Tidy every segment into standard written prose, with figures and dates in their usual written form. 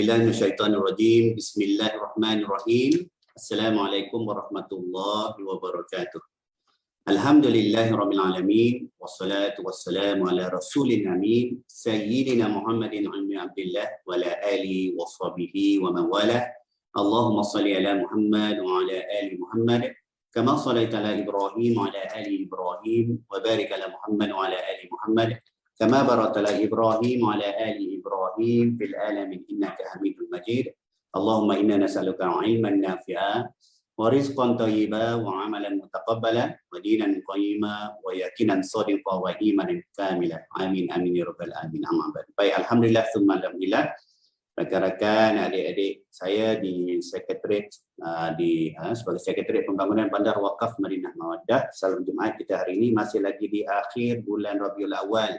A'udzubillahi minasyaitonirrajim. Bismillahirrahmanirrahim. Assalamualaikum warahmatullahi wabarakatuh. Alhamdulillahirabbil alamin wassalatu wassalamu ala rasulil amin sayyidina Muhammadin ibn Abdullah wa ala alihi washabihi wa man wala. Allahumma shalli ala Muhammad wa ala ali Muhammad kama shallaita ala Ibrahim wa ala ali Ibrahim wa barik ala Muhammad wa ala ali Muhammad kama barakta ala Ibrahim wa ala ali Ibrahim fil alamin innaka Hamidul Majid. Allahumma inna nas'aluka ilman nafi'a wa rizqan thayyiban wa amalan mutaqabbalan wa dinan qayyima wa yaqinan shadiqan wa imanan kamilan. Amin amin ya rabbal alamin. Amma ba'd. Baik, alhamdulillah tsumma alhamdulillah. Rakan-rakan, adik-adik saya di sekretariat sebagai sekretariat pembangunan Bandar Wakaf Madinah Mawaddah. Salam Jumaat kita hari ini masih lagi di akhir bulan Rabiul Awal.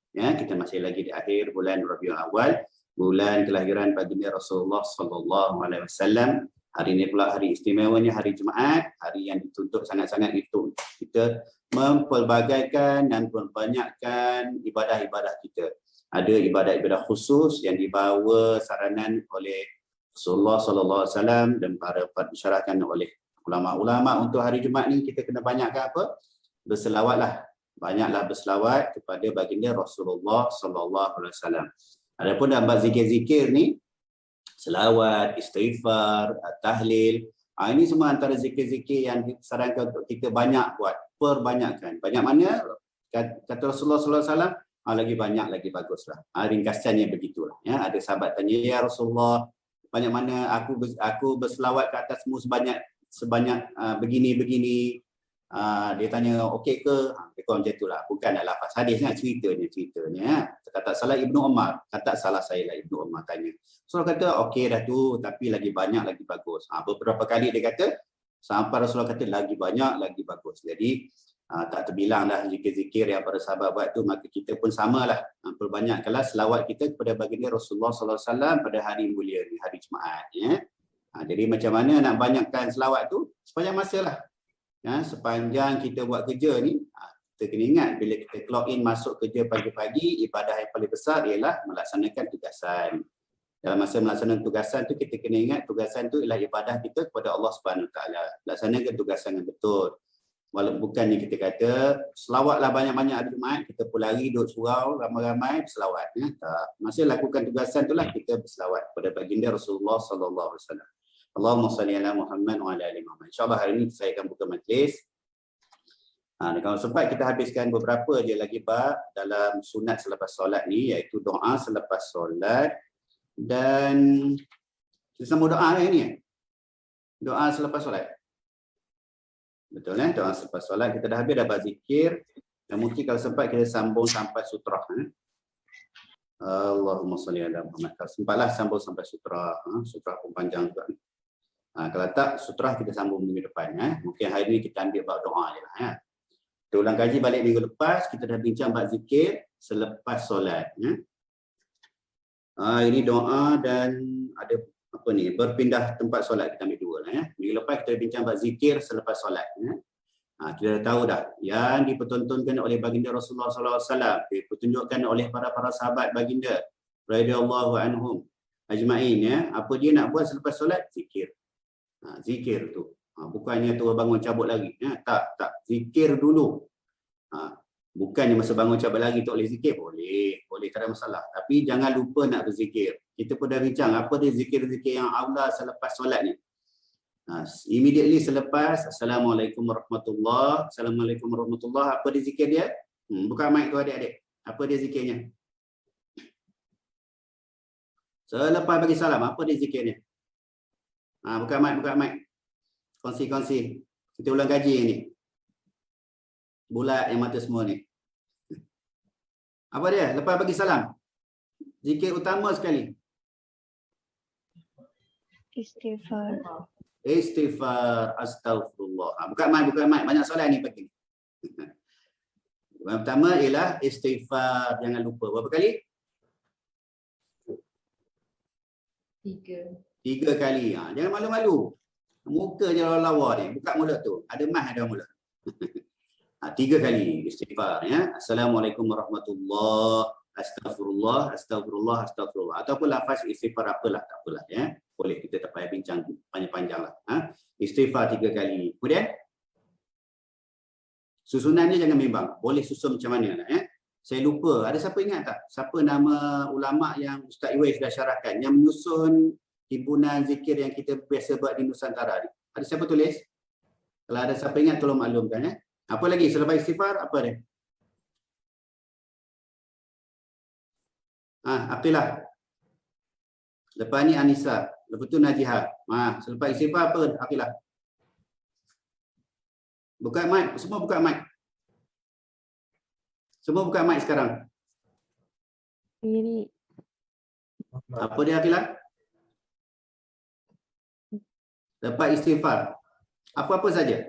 Ya, kita masih lagi di akhir bulan Rabiul Awal, bulan kelahiran baginda Rasulullah sallallahu alaihi wasallam. Hari ini pula hari istimewanya, hari Jumaat, hari yang dituntut sangat-sangat itu kita mempelbagaikan dan memperbanyakkan ibadah-ibadah kita. Ada ibadah-ibadah khusus yang dibawa saranan oleh Rasulullah sallallahu alaihi wasallam dan para disyarahkan oleh ulama-ulama untuk hari Jumaat ni kita kena banyakkan apa? Berselawatlah. Banyaklah berselawat kepada baginda Rasulullah sallallahu alaihi wasallam. Adapun dalam zikir-zikir ni, selawat, istighfar, tahlil, ini semua antara zikir-zikir yang disarankan untuk kita banyak buat, perbanyakkan. Banyak mana? Kata Rasulullah sallallahu alaihi wasallam, lagi banyak lagi baguslah. Ringkasannya begitulah. Ya, ada sahabat tanya, ya Rasulullah, banyak mana aku berselawat ke atasmu sebanyak begini-begini. Dia tanya okey ke? Dia kata macam itulah. Bukan dalam lafaz hadisnya, ceritanya. Kata salah Ibnu Umar. Kata salah saya lah Ibnu Umar tanya. Rasulullah kata okey dah tu, tapi lagi banyak lagi bagus. Beberapa kali dia kata, sampai Rasulullah kata lagi banyak lagi bagus. Jadi tak terbilanglah zikir-zikir yang para sahabat buat tu, maka kita pun samalah. Perbanyakkanlah selawat kita kepada baginda Rasulullah sallallahu alaihi wasallam pada hari mulia ni, hari Jumaat. Ya. Jadi macam mana nak banyakkan selawat tu? Sepanjang masa lah. Ya, sepanjang kita buat kerja ni, kita kena ingat bila kita clock in masuk kerja pagi-pagi, ibadah yang paling besar ialah melaksanakan tugasan. Dalam masa melaksanakan tugasan tu, kita kena ingat tugasan tu ialah ibadah kita kepada Allah Subhanahu Wa Taala. Laksanakan tugasan yang betul. Walaupun bukannya kita kata selawatlah banyak-banyak hari Jumaat, kita pun lari duduk surau ramai-ramai berselawat. Ya, tak. Masa lakukan tugasan itulah kita berselawat kepada baginda Rasulullah sallallahu alaihi wasallam. Allahumma salli ala Muhammad wa ala ali Muhammad. InsyaAllah hari ini saya akan buka majlis. Kalau sempat kita habiskan beberapa je lagi bab dalam sunat selepas solat ni, iaitu doa selepas solat. Dan kita sambung doa ni. Doa selepas solat. Betul kan? Doa selepas solat. Kita dah habis dah berzikir. Dan mungkin kalau sempat kita sambung sampai sutrah. Allahumma salli ala Muhammad. Kalau sempatlah sambung sampai sutrah. Sutrah pun panjang juga. Kalau tak, sutrah kita sambung minggu depan. Mungkin hari ini kita ambil bab doa je lah. Kita ulang kaji balik minggu lepas, kita dah bincang bab zikir selepas solat. Ini doa dan ada apa ni, berpindah tempat solat, kita ambil dua lah. Minggu lepas kita bincang bab zikir selepas solat. Kita dah tahu dah, yang dipertontonkan oleh baginda Rasulullah SAW, dipertunjukkan oleh para sahabat baginda radhiyallahu anhum ajma'in. Apa dia nak buat selepas solat? Zikir. Zikir tu. Bukannya tu bangun cabut lagi. Tak. Zikir dulu. Bukannya masa bangun cabut lagi tu boleh zikir. Boleh, tak ada masalah. Tapi jangan lupa nak berzikir. Kita pun dah bincang apa dia zikir-zikir yang aula selepas solat ni. Immediately selepas Assalamualaikum warahmatullahi. Assalamualaikum warahmatullahi. Apa dia zikir dia? Buka mic tu adik-adik. Apa dia zikirnya? Selepas bagi salam, apa dia zikirnya? Buka mic. Kongsi. Kita ulang kaji ni. Bulat yang mata semua ni. Apa dia? Lepas bagi salam. Zikir utama sekali. Istighfar. Astaghfirullah. Buka mic. Banyak soalan ni pagi ni. Yang pertama ialah istighfar. Jangan lupa. Berapa kali? 3 kali. Jangan malu-malu. Muka je lawa ni. Buka mulut tu. Ada mah ada mulut. 3 kali istighfar. Assalamualaikum warahmatullahi Astagfirullah, astagfirullah, astagfirullah. Ataupun lafaz istighfar apalah, tak apalah ya. Boleh, kita tak payah bincang panjang-panjang lah. Istighfar 3 kali. Kemudian susunannya jangan bimbang. Boleh susun macam mana ya. Saya lupa, ada siapa ingat tak? Siapa nama ulama yang Ustaz Iwais dah syarahkan yang menyusun himpunan zikir yang kita biasa buat di Nusantara ni? Ada siapa tulis? Kalau ada siapa ingat tolong maklumkan ya. Apa lagi selepas istighfar apa dia? Aqilah. Lepas ni Anissa, lepas tu Najihah. Selepas istighfar apa Aqilah? Buka mic, semua buka mic. Semua buka mic sekarang. Diri. Apa dia Aqilah? Lepas istighfar. Apa-apa saja.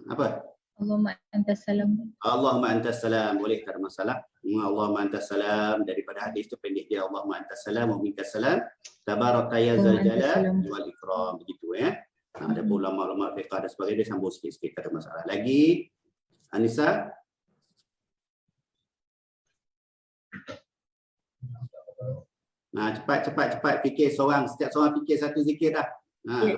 Apa? Allahumma antas salam. Allahumma antas salam. Boleh, tak ada masalah. Allahumma antas salam. Daripada hadis tu pendek dia. Allahumma antas salam wa minkas salam. Tabaraka ya zal jalal wal ikram. Begitu ya. Ada ulama-ulama fiqh dan sebagainya, dia sambung sikit-sikit, tak ada masalah. Lagi Anissa. Cepat fikir seorang. Setiap seorang fikir satu zikir dah.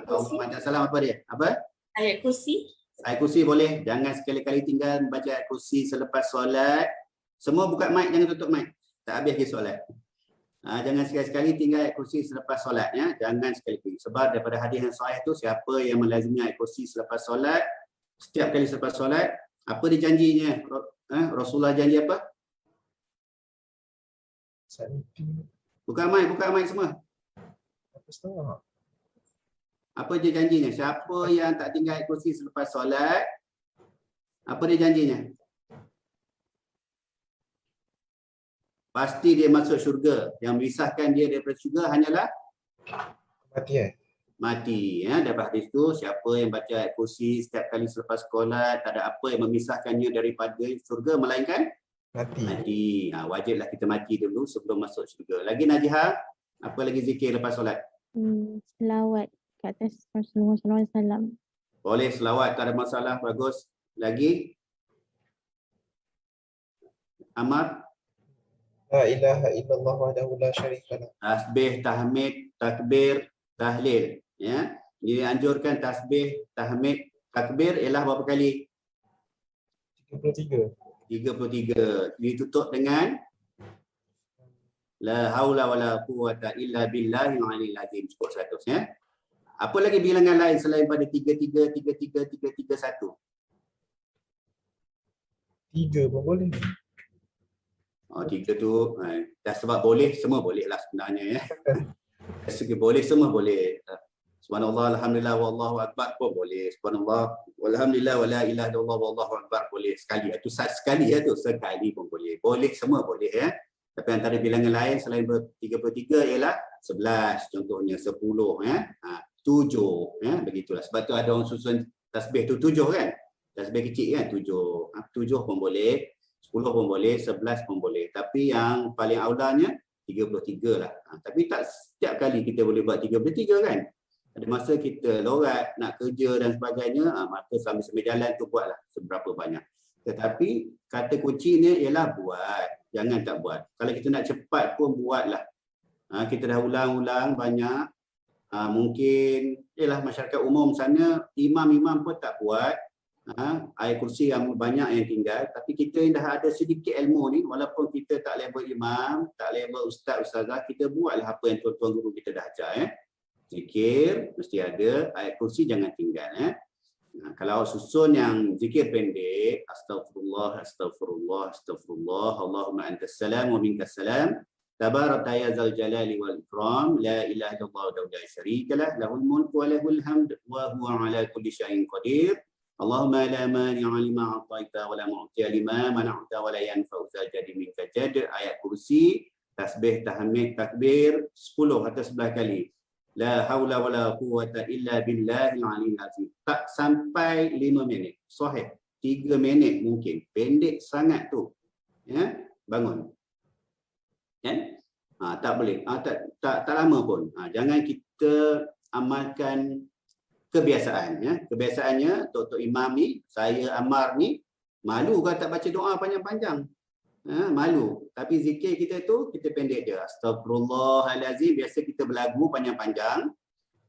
Allahumma antas salam apa dia? Apa? Ayat kursi. Ayat kursi boleh. Jangan sekali-kali tinggal baca ayat kursi selepas solat. Semua buka mic, jangan tutup mic. Tak habis ke solat. Jangan sekali-sekali tinggal ayat kursi selepas solat ya. Jangan sekali-kali. Sebab daripada hadis yang sahih tu, siapa yang melazimi ayat kursi selepas solat, setiap kali selepas solat, apa dia janjinya? Rasulullah janji apa? Buka mic semua. Apa dia janjinya? Siapa yang tak tinggal ayat kursi selepas solat, apa dia janjinya? Pasti dia masuk syurga. Yang memisahkan dia daripada syurga hanyalah mati. Ya. Daripada hadis tu, siapa yang baca ayat kursi setiap kali selepas solat, tak ada apa yang memisahkannya daripada syurga melainkan mati. Wajiblah kita mati dulu sebelum masuk syurga. Lagi Najihah, apa lagi zikir lepas solat? Selawat ke atas Rasulullah SAW. Boleh selawat, tak ada masalah, bagus. Lagi? Amar? La ilaha illallah wahdahu la syarikalah. Tasbih, tahmid, takbir, tahlil. Ya. Dianjurkan tasbih, tahmid, takbir ialah berapa kali? 33. Ditutup dengan la haula wala quwwata illa billahil aliyil azim. Cukup 100 ya. Apa lagi bilangan lain selain pada 33, 33, 331? 3 pun boleh. 3 tu dah sebab boleh, semua boleh lah sebenarnya ya. Segi boleh, semua boleh. Subhanallah, alhamdulillah, wallahu akbar pun boleh. Subhanallah, walhamdulillah, wala ilaha illallah, wallahu akbar boleh. Sekali. Itu sekali ya tu, sekali pun boleh. Boleh, semua boleh ya. Tapi antara bilangan lain selain 33 ialah 11 contohnya, 10 ya. 7 ya, begitulah. Sebab tu ada orang susun tasbih tu 7 kan. Tasbih kecil kan 7. 7 pun boleh, 10 pun boleh, 11 pun boleh. Tapi yang paling aulanya 33 lah. Tapi tak setiap kali kita boleh buat 33 kan. Ada masa kita lorat, nak kerja dan sebagainya, maka sambil jalan tu buatlah seberapa banyak. Tetapi kata kuncinya ialah buat. Jangan tak buat. Kalau kita nak cepat pun buatlah. Kita dah ulang-ulang banyak. Mungkin ialah masyarakat umum sana, imam-imam pun tak buat. Ayat kursi yang banyak yang tinggal. Tapi kita yang dah ada sedikit ilmu ni, walaupun kita tak label imam, tak label ustaz, ustazah, kita buatlah apa yang tuan-tuan guru kita dah ajar. Zikir mesti ada, ayat kursi jangan tinggal. Kalau susun yang zikir pendek, astagfirullah, astagfirullah, astagfirullah, Allahumma antas salam wa minkas salam, tabaraka ya zal jalali wal ikram, la ilaha illallah wa la syarikalah, lahul mulku wa lahul hamd wa huwa ala kulli syai'in qadir. Allahumma la mani'a lima a'taita wa la mu'tiya lima mana'ta wa la yanfa'u dzal jaddi minka jadd. Ayat kursi, tasbih, tahmid, takbir 10 atau 11 kali. La haula wa la quwwata illa billahil aliyil azim. Tak sampai 5 minit. Sahih. 3 minit mungkin. Pendek sangat tu. Ya, bangun. Kan? Tak boleh. Tak lama pun. Jangan kita amalkan kebiasaan. Ya. Kebiasaannya, Tok Imam ni, saya Amar ni, malu kalau tak baca doa panjang-panjang. Malu. Tapi zikir kita tu kita pendek je. Astagfirullahalazim. Biasa kita berlagu panjang-panjang.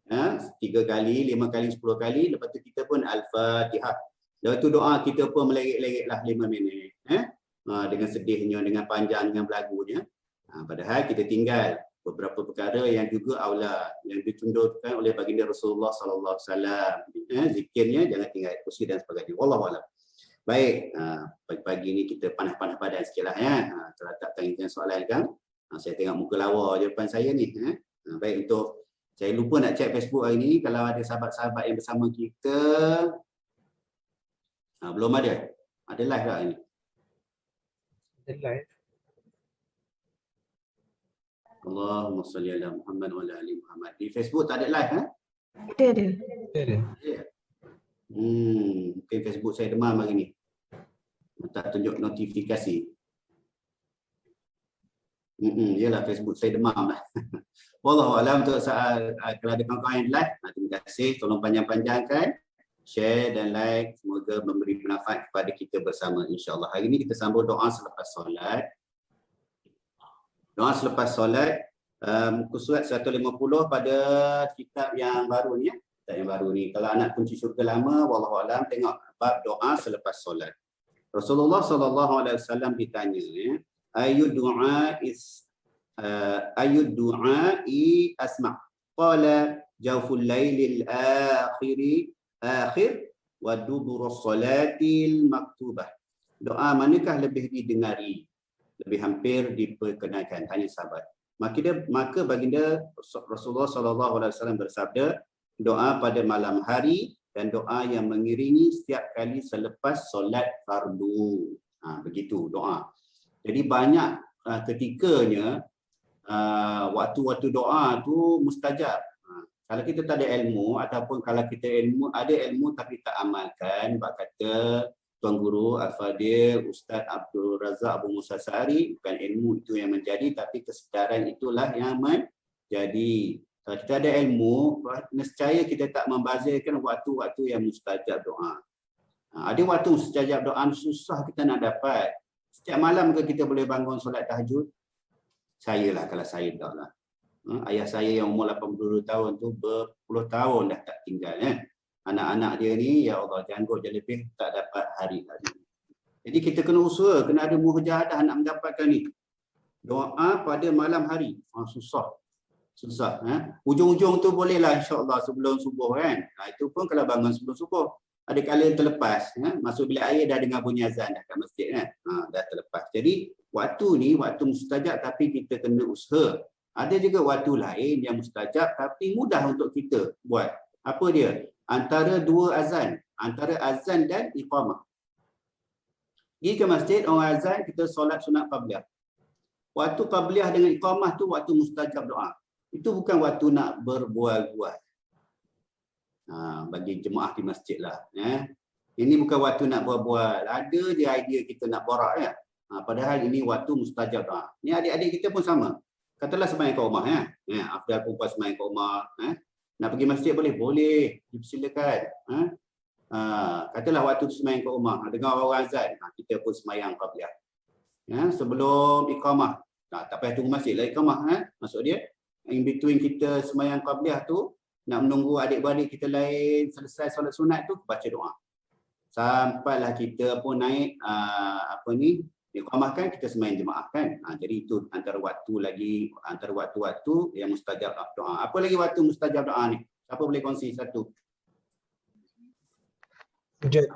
3 kali, 5 kali, 10 kali. Lepas tu kita pun Al-Fatihah. Lepas tu doa kita pun meleret-leret lah 5 minit. Dengan sedihnya, dengan panjang, dengan berlagunya. Padahal kita tinggal beberapa perkara yang juga aula yang ditundukkan oleh baginda Rasulullah sallallahu alaihi wasallam. Zikirnya jangan tinggal kursi dan sebagainya. Wallahu a'lam. Baik, pagi-pagi ni kita panas-panas badan sikitlah ya. Kalau tak tanya soalan kan. Saya tengok muka lawa je depan saya ni. Baik, untuk saya lupa nak check Facebook hari ni kalau ada sahabat-sahabat yang bersama kita. Belum ada. Ada live tak hari ni? Ada live. Allahumma salli ala Muhammad wa ala ali Muhammad. Di Facebook tak ada live Ada. Ada. Mungkin Facebook saya demam hari ni. Tak tunjuk notifikasi. Yalah, Facebook saya demam lah. Wallahualam. Untuk kalau ada kawan-kawan yang live, terima kasih. Tolong panjang-panjangkan, share dan like. Semoga memberi manfaat kepada kita bersama, insya-Allah. Hari ini kita sambung doa selepas solat. Doa selepas solat, muka surat 150 pada kitab yang baru ni ya. Kitab yang baru ni. Kalau anak kunci syurga lama, wallahualam, tengok bab doa selepas solat. Rasulullah sallallahu alaihi wasallam ditanya ya, ayu du'ai asma'. Qala jawful lailil akhir wa duburus salatil maktubah. Doa manakah lebih didengari, lebih hampir diperkenalkan? Tanya sahabat. Maka baginda Rasulullah sallallahu alaihi wasallam bersabda, doa pada malam hari dan doa yang mengiringi setiap kali selepas solat fardu. Begitu doa. Jadi banyak ketikanya waktu-waktu doa tu mustajab. Kalau kita tak ada ilmu ataupun kalau kita ada ilmu tapi tak amalkan, bab kata Tuan Guru Al-Fadil Ustaz Abdul Razak Abu Musa Sari, bukan ilmu itu yang menjadi tapi kesedaran itulah yang menjadi. Kalau kita ada ilmu, nescaya kita tak membazirkan waktu-waktu yang mustajab doa. Ada waktu mustajab doa susah kita nak dapat. Setiap malam ke kita boleh bangun solat tahajud? Saya lah, kalau saya tak lah. Ayah saya yang umur 82 tahun tu berpuluh tahun dah tak tinggal. Anak-anak dia ni, ya Allah, janggut je lebih tak dapat hari-hari. Jadi kita kena usaha, kena ada mujahadah nak mendapatkan ni. Doa pada malam hari. Susah. Ujung-ujung tu bolehlah insya-Allah sebelum subuh kan. Itu pun kalau bangun sebelum subuh. Ada kala terlepas, masuk bilik air dah dengar bunyi azan dah kat masjid kan. Dah terlepas. Jadi waktu ni waktu mustajab tapi kita kena usaha. Ada juga waktu lain yang mustajab tapi mudah untuk kita buat. Apa dia? Antara dua azan, antara azan dan iqamah. Pergi ke masjid, orang azan, kita solat sunat qabliyah. Waktu qabliyah dengan iqamah tu waktu mustajab doa. Itu bukan waktu nak berbual-bual. Bagi jemaah di masjid lah. Ini bukan waktu nak berbual. Ada je idea kita nak borak ya. Padahal ini waktu mustajab doa. Ni adik-adik kita pun sama. Katalah sembahyang kat rumah ya. Afdal perempuan sembahyang kat rumah. Nak pergi masjid boleh? Boleh. Dipersilakan. Katalah waktu sembahyang kat rumah. Dengar orang azan. Kita pun sembahyang qabliyah. Sebelum iqamah. Tak payah tunggu masjid lah iqamah. Maksud dia, in between kita sembahyang qabliyah tu, nak menunggu adik-beradik kita lain selesai solat sunat tu, baca doa. Sampailah kita pun naik iqamah kan, kita sembahyang jemaah kan. Jadi itu antara waktu-waktu yang mustajab doa. Apa lagi waktu mustajab doa ni? Siapa boleh kongsi satu? Hujan.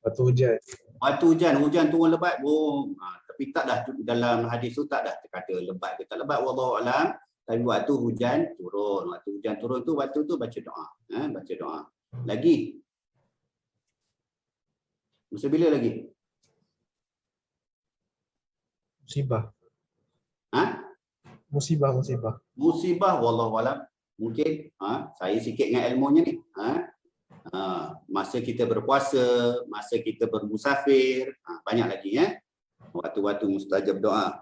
Waktu hujan. Waktu hujan turun lebat, boom. Tapi tak dah dalam hadis tu tak dah terkata lebat ke tak lebat, wallahu alam. Tapi waktu hujan turun. Waktu hujan turun tu waktu tu baca doa. Baca doa. Lagi. Masa bila lagi? Musibah. Musibah Wallahu alam. Mungkin saya sikit dengan ilmunya ni. Masa kita berpuasa, masa kita bermusafir, banyak lagi waktu-waktu mustajab doa.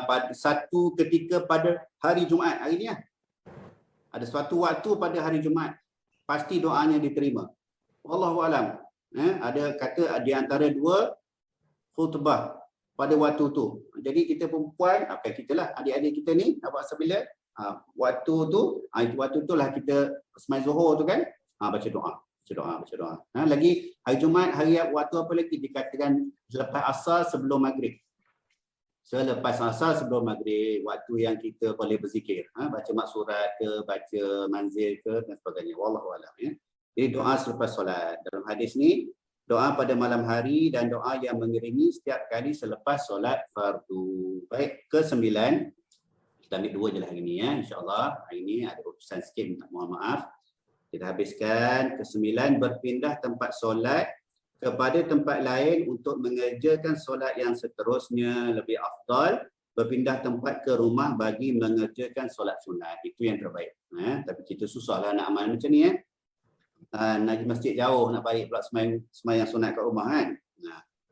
Pada satu ketika pada hari Jumaat hari ni ada suatu waktu pada hari Jumaat pasti doanya diterima. Wallahu alam. Ada kata di antara dua khutbah pada waktu tu. Jadi kita perempuan, kita lah, adik-adik kita ni nak buat bila waktu tu lah kita semai Zuhur tu kan, baca doa. Lagi hari Jumaat, hari waktu apa lagi dikatakan selepas asar sebelum maghrib. Selepas asar sebelum maghrib, waktu yang kita boleh berzikir, baca maksurat ke, baca manzil ke dan sebagainya. Wallahu a'lam ya. Jadi doa selepas solat. Dalam hadis ni, doa pada malam hari dan doa yang mengiringi setiap kali selepas solat fardu. Baik, ke-9. Kita ambil 2 je lah hari ni ya, insya-Allah. Hari ni ada urusan sikit, mohon maaf. Kita habiskan. Ke-9, berpindah tempat solat kepada tempat lain untuk mengerjakan solat yang seterusnya lebih afdal. Berpindah tempat ke rumah bagi mengerjakan solat sunat. Itu yang terbaik. Tapi kita susahlah nak amal macam ni ya. Nak masjid jauh, nak balik pula semayang sunat kat rumah kan.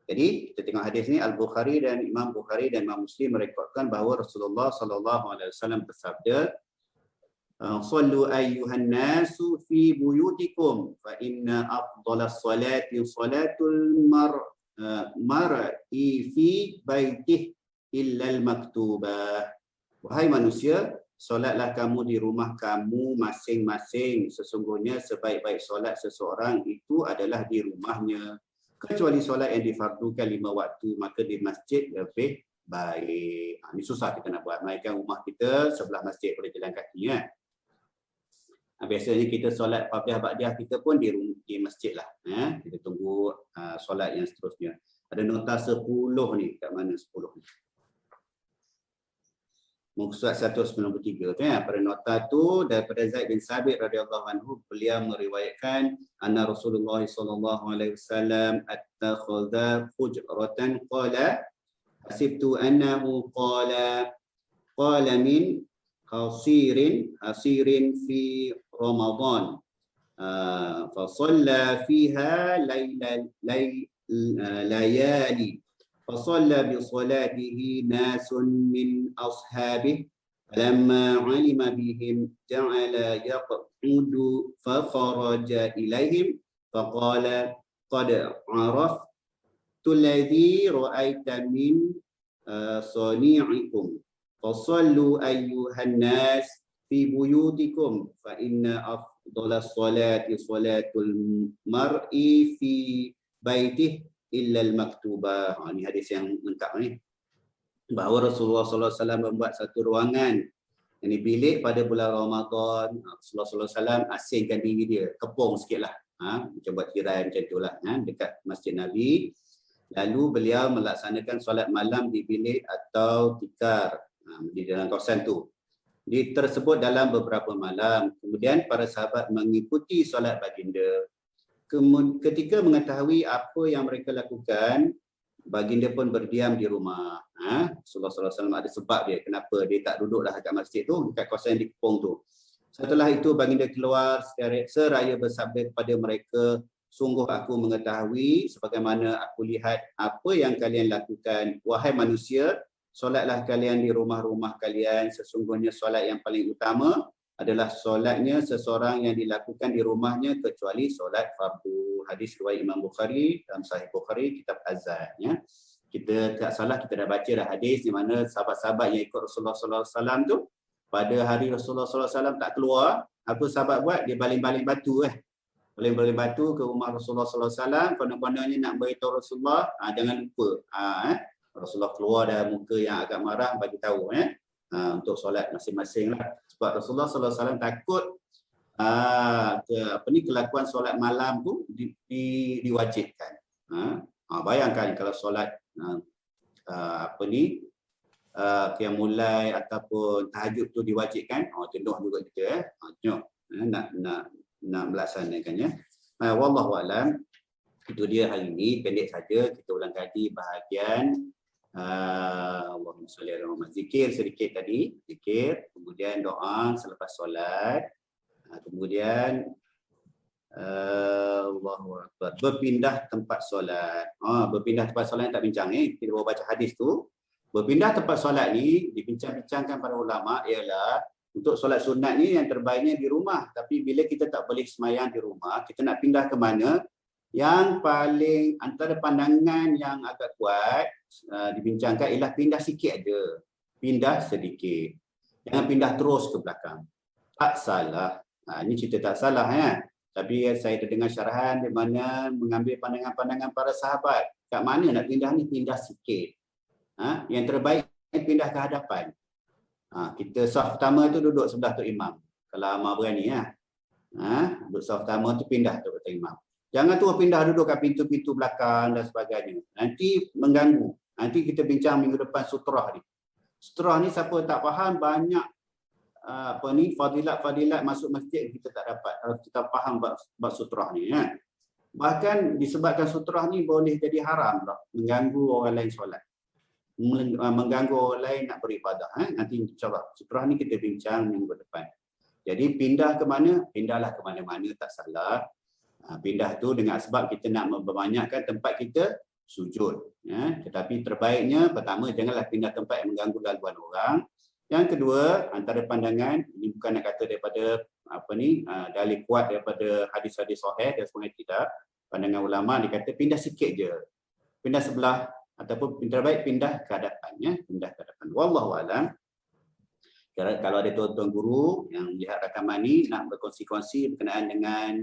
Jadi kita tengok hadis ni, Al-Bukhari dan Imam Bukhari dan Imam Muslim merekodkan bahawa Rasulullah SAW bersabda, "Sallu ayyuhan nasu fi buyutikum fa inna afdalas salati salatul mar'i fi baitih illa al-maktubah." Wahai manusia, solatlah kamu di rumah kamu masing-masing. Sesungguhnya sebaik-baik solat seseorang itu adalah di rumahnya. Kecuali solat yang difardukan 5 waktu, maka di masjid lebih baik. Ini susah kita nak buat. Melainkan rumah kita sebelah masjid, boleh jalan kaki kan. Biasanya kita solat Fardiyah Ba'diyah kita pun di masjid lah. Kita tunggu solat yang seterusnya. Ada nota 10 ni. Kat mana 10 ni? Muka surat 193 tu ya. Pada nota tu daripada Zaid bin Sabit radhiyallahu anhu, beliau meriwayatkan anna Rasulullah sallallahu alaihi wasallam attakhadha hujratan qala hasibtu annahu qala min hasirin fi Ramadan fa shalla fiha layali فصلى بصلاته ناس من أصحابه فلما علم بهم جعل يقعد فخرج إليهم فقال قد عرفت الذي رأيت من صنيعكم فصلوا أيها الناس في بيوتكم فإن أفضل الصلاة صلاة المرء في بيته illal maktubah. Ini hadis yang lengkap ni. Bahawa Rasulullah SAW membuat satu ruangan, ini bilik pada bulan Ramadan. Rasulullah SAW asingkan diri dia, kepung sikit lah. Macam buat tirai macam tu lah. Dekat Masjid Nabi. Lalu beliau melaksanakan solat malam di bilik atau tikar di dalam kawasan tu. Tersebut dalam beberapa malam. Kemudian para sahabat mengikuti solat baginda. Ketika mengetahui apa yang mereka lakukan, baginda pun berdiam di rumah. Rasulullah SAW ada sebab dia, kenapa dia tak duduklah dekat masjid tu, dekat kawasan yang dikepung tu. Setelah itu baginda keluar seraya bersabda kepada mereka, "Sungguh aku mengetahui sebagaimana aku lihat apa yang kalian lakukan. Wahai manusia, solatlah kalian di rumah-rumah kalian. Sesungguhnya solat yang paling utama adalah solatnya seseorang yang dilakukan di rumahnya kecuali solat fardu." Hadis riwayat Imam Bukhari dalam Sahih Bukhari kitab Azan ya. Kita tak salah, kita dah baca dah hadis di mana sahabat-sahabat yang ikut Rasulullah SAW tu pada hari Rasulullah SAW tak keluar, apa sahabat buat? Dia baling-baling batu baling-baling batu ke rumah Rasulullah SAW, konon-kononnya nak beritahu Rasulullah, jangan lupa Rasulullah keluar dah muka yang agak marah, bagi tahu untuk solat masing-masing lah. Sebab Rasulullah SAW takut kelakuan solat malam tu diwajibkan. Bayangkan kalau solat qiyam mulai ataupun tahajud tu diwajibkan, jenuh juga kita jenuh nak melaksanakannya. Wallahu alam. Itu dia hari ini, pendek saja kita ulang kaji bahagian Allahumma shalli ala Muhammad. Zikir sedikit tadi, zikir, kemudian doa selepas solat, kemudian Allahu Akbar, berpindah tempat solat. Berpindah tempat solat tak bincang kita baru baca hadis tu. Berpindah tempat solat ni dibincang-bincangkan para ulama ialah untuk solat sunat ni yang terbaiknya di rumah. Tapi bila kita tak boleh semayang di rumah, kita nak pindah ke mana? Yang paling antara pandangan yang agak kuat dibincangkan ialah pindah sikit aja. Pindah sedikit. Jangan pindah terus ke belakang. Tak salah. Ini cerita tak salah ya. Tapi saya terdengar syarahan di mana mengambil pandangan-pandangan para sahabat. Kat mana nak pindah ni? Pindah sikit. Yang terbaik pindah ke hadapan. Kita saf pertama tu duduk sebelah Tok Imam. Kalau amal berani ya. Duduk saf pertama tu pindah tu Tok Imam. Jangan tu pindah duduk kat pintu-pintu belakang dan sebagainya. Nanti mengganggu. Nanti kita bincang minggu depan sutrah ni. Sutrah ni siapa tak faham banyak fadilat-fadilat masuk masjid kita tak dapat. Kalau kita faham bab sutrah ni ya. Bahkan disebabkan sutrah ni boleh jadi haram lah, mengganggu orang lain solat. Mengganggu orang lain nak beribadah. Nanti insyaAllah sutrah ni kita bincang minggu depan. Jadi pindah ke mana? Pindahlah ke mana-mana, tak salah. Pindah tu dengan sebab kita nak membanyakkan tempat kita sujud. Tetapi terbaiknya pertama janganlah pindah tempat yang mengganggu laluan orang. Yang kedua, antara pandangan, ini bukan nak kata daripada dalil kuat daripada hadis-hadis sahih dan sebagainya, tidak. Pandangan ulama dikata pindah sikit je. Pindah sebelah ataupun terbaik pindah ke hadapannya, pindah ke hadapan. Wallahu a'lam. Kalau ada tuan-tuan guru yang melihat rakaman ni nak berkongsi-kongsi berkenaan dengan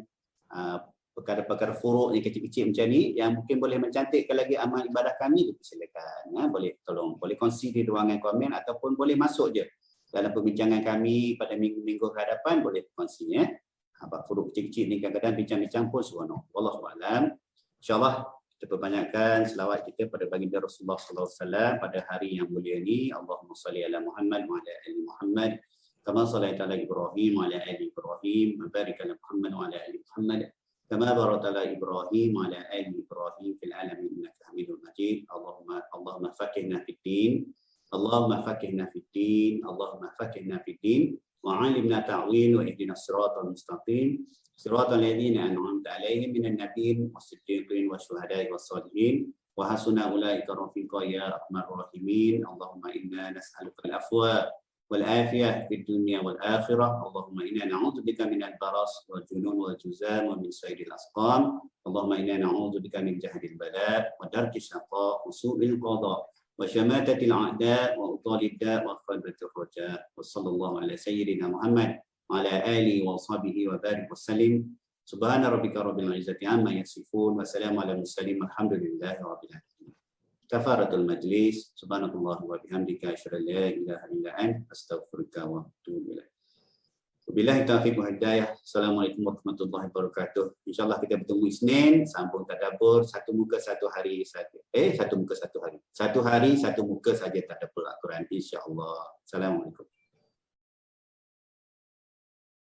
perkara-perkara furuk yang kecil-kecil macam ni yang mungkin boleh mencantikkan lagi amal ibadah kami, silakan boleh tolong, boleh kongsi di ruangan komen ataupun boleh masuk je dalam perbincangan kami pada minggu-minggu ke hadapan, boleh kongsi ya. Bab furuk kecil-kecil ni kadang-kadang bincang-bincang pun seronok. Wallahu a'lam. Insya-Allah kita perbanyakkan selawat kita pada baginda Rasulullah sallallahu alaihi wasallam pada hari yang mulia ni. Allahumma salli ala Muhammad wa ala ali Muhammad kama shallaita ala Ibrahim wa ala ali Ibrahim wa barik ala Muhammad wa ala ali Muhammad kama barakta ala Ibrahim wa ala ali Ibrahim fil alamin innaka Hamidum Majid. Allahumma faqihna fid din. Allahumma faqihna fid din. Allahumma faqihna fid din wa 'allimna ta'wil wa ihdina as-siratal mustaqim. Siratal ladzina an'amta 'alaihim minan nabiyyin was-siddiqin wasyuhada'i was-shalihin wa hasuna ulaika rafiqa ya arhamar rahimin. Allahumma inna nas'aluka al-afwa wal afiyah fid dunya wal akhirah. Allahumma inna na'udzubika minal baras wal junun wal juzam wa min sayyidil asqam. Allahumma inna na'udzubika min jahdil bala wa darkis syaqa wa su'il qada wa syamatatil a'da wa utalid da wa qalbatir raja. Wa sallallahu ala sayyidina Muhammad wa ala alihi wa sahbihi wa barik wa sallim. Subhana rabbika rabbil izzati amma yasifun wa salamun ala mursalin walhamdulillahi rabbil alamin. Kafaratul majlis. Subhanallah wa bihamdika asyhadu an la ilaha illa anta astaghfiruka wa atubu ilaik. Wabillahi taufiq wa hidayah. Assalamualaikum warahmatullahi wabarakatuh. InsyaAllah kita bertemu Isnin, sambung tadabbur satu muka satu hari saja. Satu muka satu hari. Satu hari satu muka saja tadabbur Al-Quran insya-Allah. Assalamualaikum.